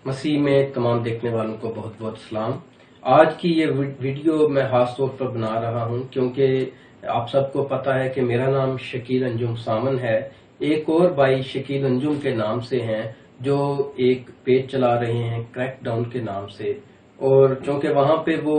मसीह में तमाम देखने वालों को बहुत बहुत सलाम। आज की ये वीडियो मैं खास तौर पर बना रहा हूं क्योंकि आप सबको पता है कि मेरा नाम शकील अंजुम सामन है। एक और भाई शकील अंजुम के नाम से हैं जो एक पेज चला रहे हैं क्रैकडाउन के नाम से, और क्योंकि वहां पे वो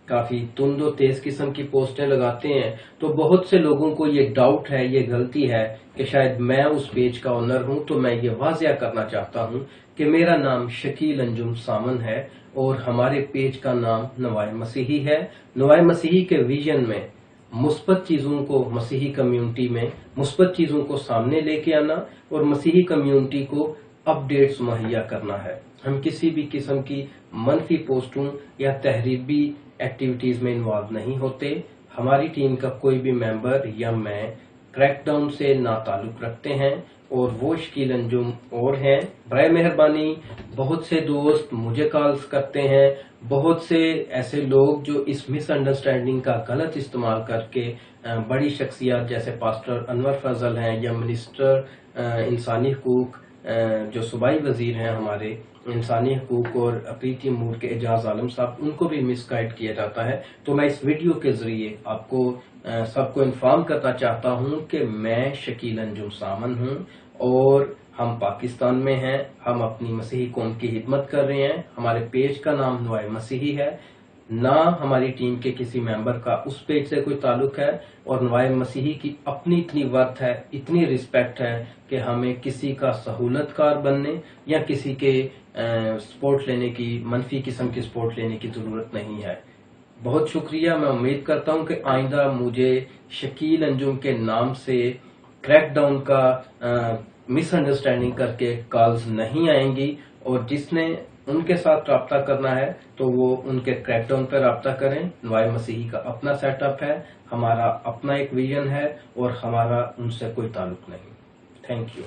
काफी तुंद और तेज किस्म की पोस्टें लगाते हैं तो बहुत से लोगों को ये डाउट है, ये गलती है कि शायद मैं उस पेज का ओनर हूं। तो मैं ये वाजिया करना चाहता हूं कि मेरा नाम शकील अंजुम सामन है और हमारे पेज का नाम नवाए मसीही है। नवाए मसीही के विजन में मुस्बत चीजों को मसीही कम्युनिटी में मुस्बत चीजों को सामने लेके आना और मसीही कम्युनिटी को अपडेट्स मुहैया करना है। हम किसी भी किस्म की मनफी पोस्टों या तहरीबी एक्टिविटीज में इन्वॉल्व नहीं होते। हमारी टीम का कोई भी मेंबर या मैं क्रैकडाउन से ना ताल्लुक रखते हैं और वो शकील अंजुम और हैं। बराए मेहरबानी बहुत से दोस्त मुझे कॉल्स करते हैं, बहुत से ऐसे लोग जो इस मिसअंडरस्टैंडिंग का गलत इस्तेमाल करके बड़ी शख्सियत जैसे पास्टर अनवर फजल हैं या मिनिस्टर इंसानी हकूक जो सूबाई वजीर हैं हमारे इंसानी हकूक और अफरीती अमूर के एजाज आलम साहब, उनको भी मिसगाइड किया जाता है। तो मैं इस वीडियो के जरिए आपको सबको इन्फॉर्म करना चाहता हूं कि मैं शकील अंजुम सामन हूं और हम पाकिस्तान में हैं। हम अपनी मसीही कौम की खिदमत कर रहे हैं। हमारे पेज का नाम नवाए मसीही है, ना हमारी टीम के किसी मेंबर का उस पेज से कोई ताल्लुक है। और नवाए मसीही की अपनी इतनी वर्थ है, इतनी रिस्पेक्ट है कि हमें किसी का सहूलतकार बनने या किसी के सपोर्ट लेने की, मनफी किस्म की सपोर्ट लेने की जरूरत नहीं है। बहुत शुक्रिया। मैं उम्मीद करता हूं कि आइंदा मुझे शकील अंजुम के नाम से क्रैकडाउन का मिसअंडरस्टैंडिंग करके कॉल्स नहीं आएंगी, और जिसने उनके साथ राब्ता करना है तो वो उनके क्रैकडाउन पर राब्ता करें। नवाए मसीही का अपना सेटअप है, हमारा अपना एक विजन है और हमारा उनसे कोई ताल्लुक नहीं। Thank you.